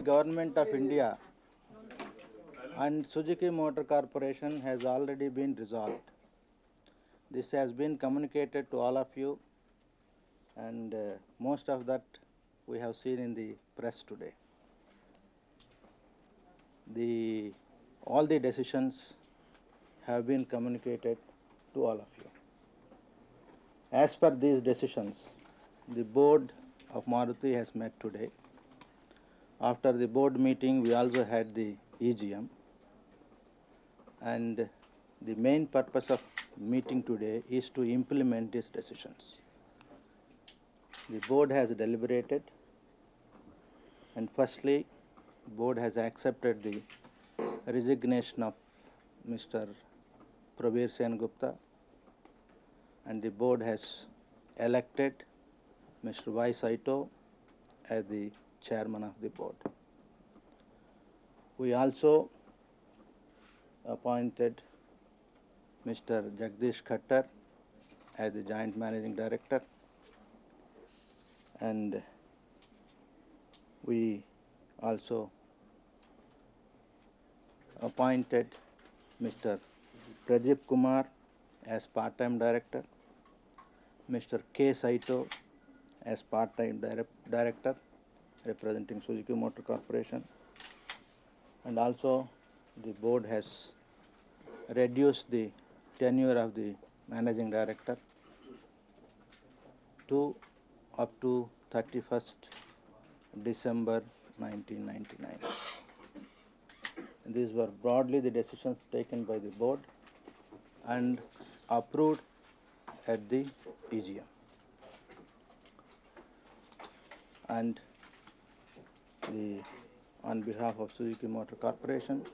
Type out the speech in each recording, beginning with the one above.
Government of India and Suzuki Motor Corporation has already been resolved. This has been communicated to all of you, and most of that we have seen in the press today. All the decisions have been communicated to all of you. As per these decisions, the board of Maruti has met today. After the board meeting, we also had the EGM, and the main purpose of meeting today is to implement these decisions. The board has deliberated, and firstly, board has accepted the resignation of Mr. Probir Sengupta, and the board has elected Mr. Saito as the chairman of the board. We also appointed Mr. Khattar as the joint managing director, and we also appointed Mr. Rajiv Kumar as part-time director, Mr. Saito as part-time director representing Suzuki Motor Corporation, and also the board has reduced the tenure of the managing director to up to 31st December 1999. And these were broadly the decisions taken by the board and approved at the EGM. And on behalf of Suzuki Motor Corporation,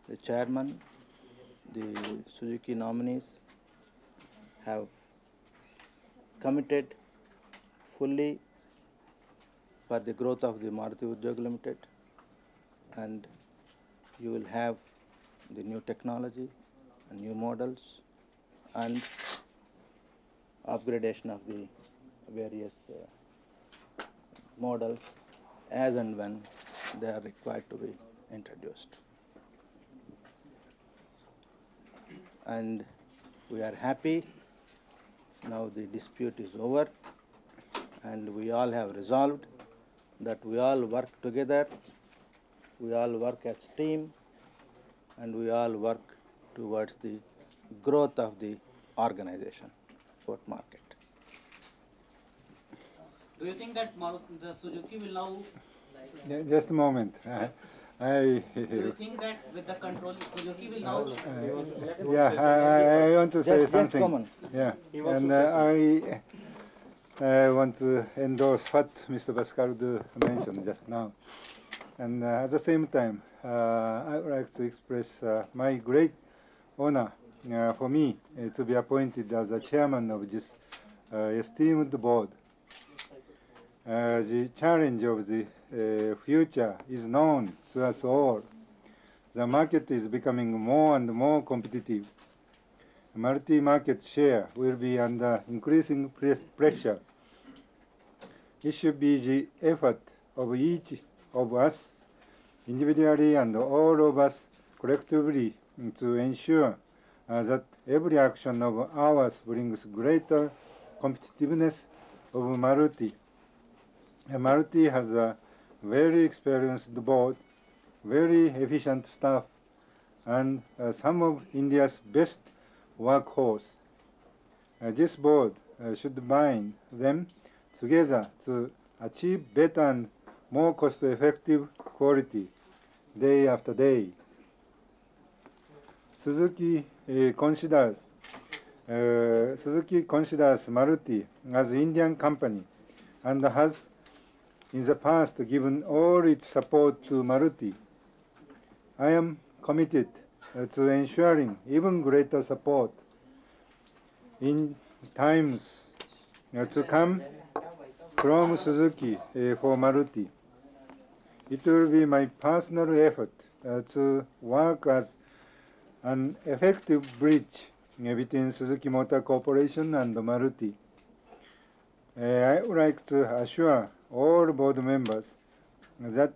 the chairman, the Suzuki nominees have committed fully for the growth of the Maruti Udyog Limited, and you will have the new technology and new models and upgradation of the various models as and when they are required to be introduced. And we are happy now the dispute is over, and we all have resolved that we all work together, we all work as team, and we all work towards the growth of the organization, export market. Do you think that the Suzuki will now... Just a moment. Do you think that with the control, Suzuki will now... I want to say something. Common. Yeah, and I want to endorse what Mr. Baskardu mentioned just now. And at the same time, I would like to express my great honor for me to be appointed as the chairman of this esteemed board. The challenge of the future is known to us all. The market is becoming more and more competitive. Multi-market share will be under increasing pressure. It should be the effort of each of us, individually and all of us collectively, to ensure that every action of ours brings greater competitiveness of Maruti. Maruti has a very experienced board, very efficient staff, and some of India's best workforce. This board should bind them together to achieve better and more cost-effective quality day after day. Suzuki considers Maruti as an Indian company and has in the past given all its support to Maruti. I am committed to ensuring even greater support in times to come from Suzuki for Maruti. It will be my personal effort to work as an effective bridge between Suzuki Motor Corporation and Maruti. I would like to assure all board members that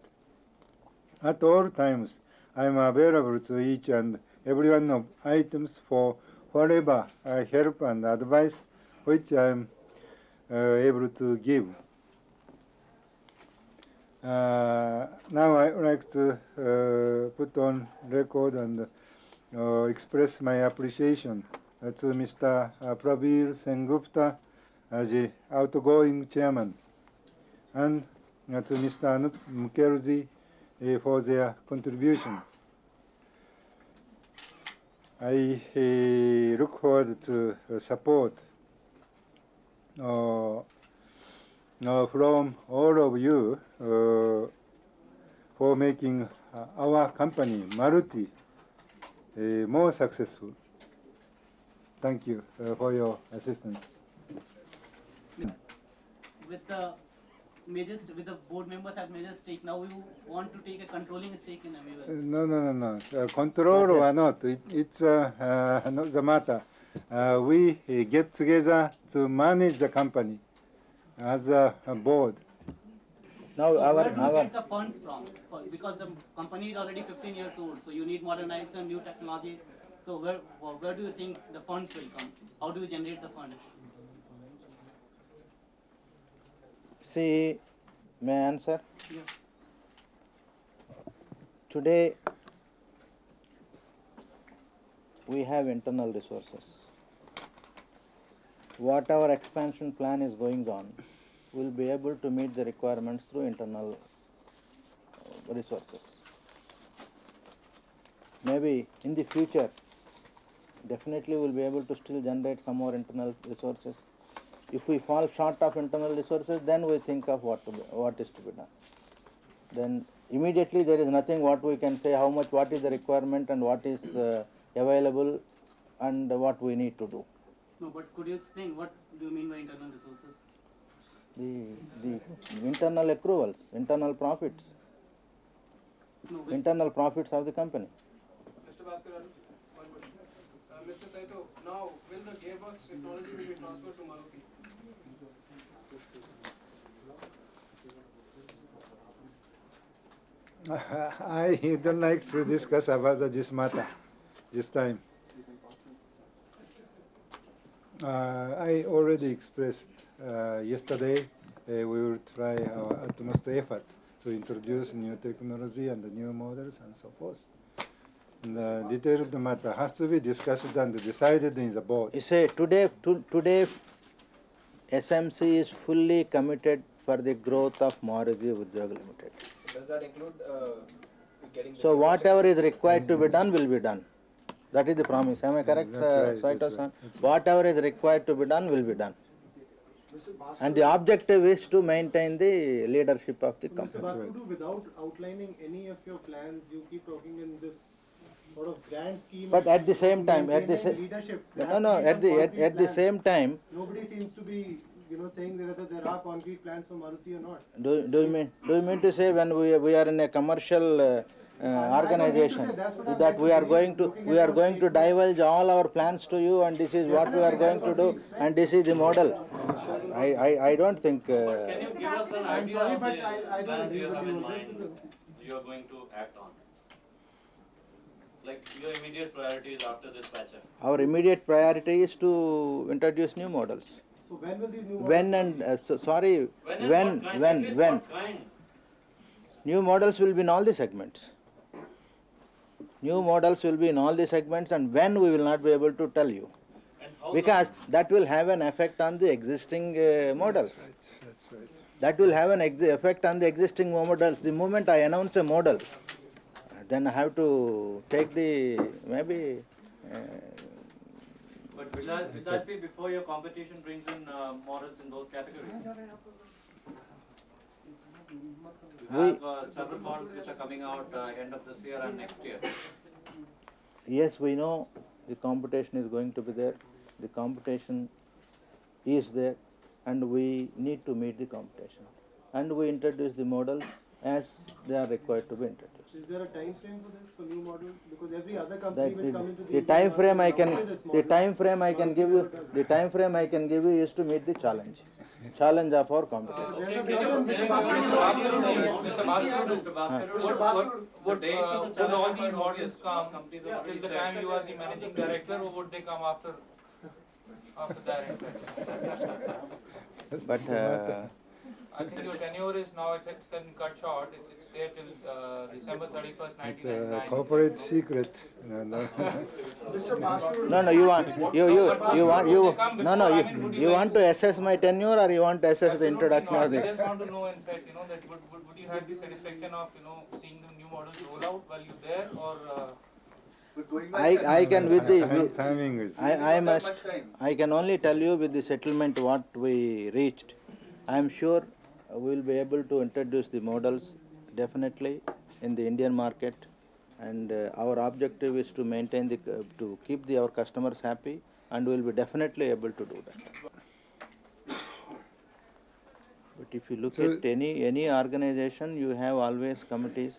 at all times I am available to each and every one of items for whatever help and advice which I am able to give. Now I would like to put on record and express my appreciation to Mr. Probir Sengupta as the outgoing chairman, and to Mr. Anup Mukherjee for their contribution. I look forward to support from all of you for making our company, Maruti, more successful. Thank you for your assistance. With the board members have major stake, now you want to take a controlling stake in MUL. No. Control or not, it's not the matter. We get together to manage the company as a board. Now Where do you get the funds from? Because the company is already 15 years old, so you need modernization, new technology. So where do you think the funds will come? How do you generate the funds? see, may I answer? Yeah. Today we have internal resources. Whatever expansion plan is going on, will be able to meet the requirements through internal resources. Maybe in the future, definitely we'll be able to still generate some more internal resources. If we fall short of internal resources, then we think of what is to be done. Then immediately there is nothing what we can say, what is the requirement and what is available and what we need to do. No, but could you explain what do you mean by internal resources? The internal accruals, internal profits, No, internal profits of the company. Mr. Bhaskar, one question. Mr. Saito, now will the gearbox technology will be transferred to Maruti? I don't like to discuss about this matter this time. I already expressed yesterday we will try our utmost effort to introduce new technology and new models and so forth. And the detailed matter has to be discussed and decided in the board. You say today SMC is fully committed for the growth of Maruti Udyog Limited. Does that include getting the So gearbox whatever is required to be done will be done. That is the promise. Am I correct, That's right, Saito-san? Whatever is required to be done will be done. And the objective is to maintain the leadership of the Mr. company. Bhaskar, without outlining any of your plans, you keep talking in this sort of grand scheme. But at the same time, maintaining leadership. There have no, to be at some the concrete same plans. time, Nobody seems to be, saying whether there are concrete plans for Maruti or not. do you mean to say when we are in a commercial organization that we are going to divulge all our plans to you and this is what we are going to do and this is the model? I don't think. Can you give us an idea sorry, of but the I don't plans agree you with have you in on this mind because- you are going to act on? Like your immediate priorities after this patch-up? Our immediate priority is to introduce new models. So when will these new models When and when What kind? new models will be in all the segments. New models will be in all the segments, and when we will not be able to tell you, And how because that will have an effect on the existing models. That's right. That will have an effect on the existing models. The moment I announce a model, then I have to take the maybe. But will that be before your competition brings in models in those categories? You have several models which are coming out end of this year and next year. Yes, we know the competition is going to be there. The competition is there, and we need to meet the competition. And we introduce the models as they are required to be introduced. Is there a time frame for this, for new models? Because every other company That which come into the Indian time frame I market can announces its the models. time frame I can give you Maruti the time frame I can give you is to meet the challenge of our competitors. There's a certain Mr. Bhaskar, would all these models come till the time you are the managing director, or would they come after that? But I think your tenure is now it's been cut short. It's there till December 31st, It's 1999. a corporate secret. No, no. Mr. Bhaskar, no, you want to assess my tenure or you want to assess the introduction Not. of We the. just want to know, in fact, that would you have the satisfaction of seeing the new models roll out while you're there, or I can with the Timing is. I can only tell you with the settlement what we reached. I am sure we will be able to introduce the models definitely in the Indian market, and our objective is to maintain to keep our customers happy, and we will be definitely able to do that. But if you look at any organization, you have always committees.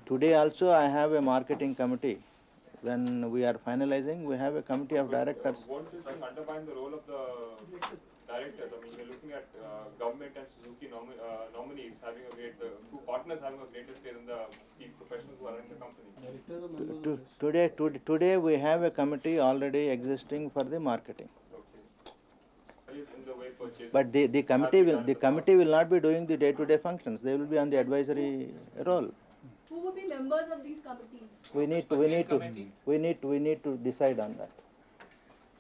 Today also I have a marketing committee. When we are finalizing, we have a committee of directors. Won't this thing undermine the role of the directors? I mean, we're looking at government and Suzuki nominees having a two partners having a greater say than the key professionals who are in the company. Today we have a committee already existing for the marketing. Okay. Is in the way purchasing. But the committee will not be doing the day-to-day functions. They will be on the advisory role. Who would be members of these committees? We need to decide on that.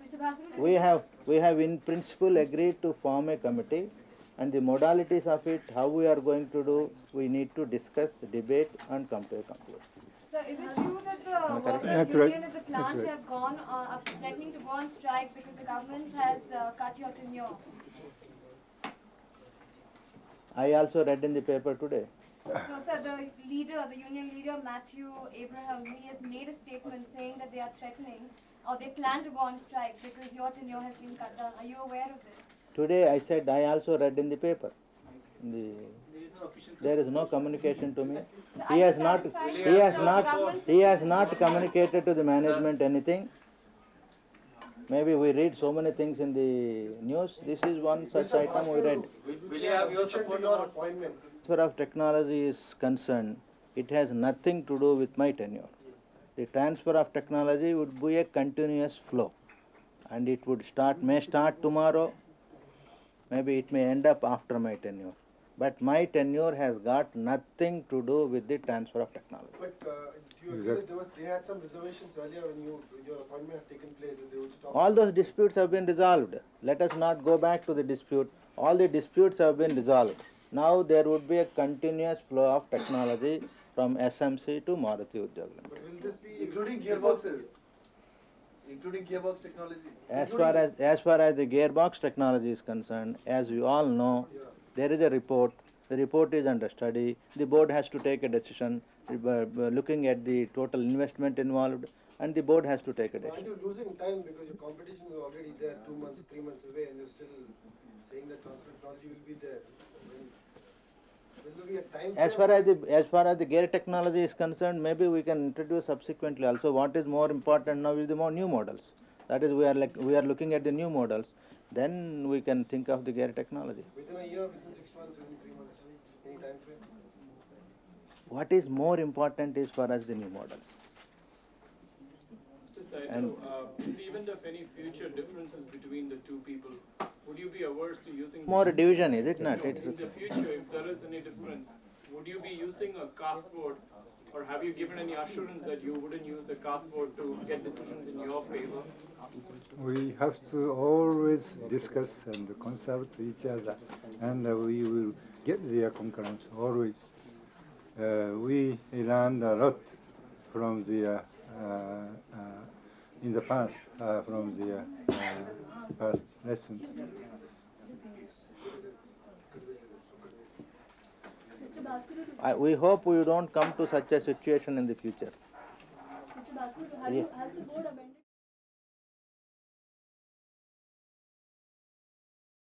Mr. Bhaskar, We have in principle agreed to form a committee, and the modalities of it, how we are going to do, we need to discuss, debate, and come to a conclusion. sir, is it true that the workers' That's union right. at the plant That's right. have gone threatening to go on strike because the government has cut your tenure? I also read in the paper today. No, sir, the union leader, Matthew Abraham, he has made a statement saying that they are threatening or they plan to go on strike because your tenure has been cut down. Are you aware of this? Today I said I also read in the paper. There is no communication to me. He has not communicated to the management anything. Maybe we read so many things in the news. This is one such item we read. will you have your support? your appointment. Transfer of technology is concerned, it has nothing to do with my tenure. The transfer of technology would be a continuous flow, and it would may start tomorrow, maybe it may end up after my tenure. But my tenure has got nothing to do with the transfer of technology. But do you agree that they had some reservations earlier when your appointment had taken place that they would stop? All those disputes have been resolved. Let us not go back to the dispute. All the disputes have been resolved. Now there would be a continuous flow of technology from SMC to Maruti Udyog Limited. But will this be Including gearboxes? Including gearbox technology? As far as the gearbox technology is concerned, as you all know, there is a report. The report is under study. The board has to take a decision looking at the total investment involved, and the board has to take a Are decision. you losing time because your competition is already there 2 months, 3 months away, and you're still saying that transfer technology will be there? Will there be a time frame? As far as the gear technology is concerned, maybe we can introduce subsequently also. What is more important now is the new models. That is, we are looking at the new models. Then we can think of the gear technology. Within a year, within 6 months, within 3 months, any time frame? What is more important is for us the new models. Mr. Saito, And- in the event of any future differences between the two people, would you be averse to using More division, is it not? It's in the future, if there is any difference, would you be using a cast vote, or have you given any assurance that you wouldn't use a cast vote to get decisions in your favor? We have to always discuss and consult each other, and we will get their concurrence always. We learned a lot from the in the past from the past lessons. Mr. Bhaskar, We hope we don't come to such a situation in the future. Mr. Bhaskar, has the board amended?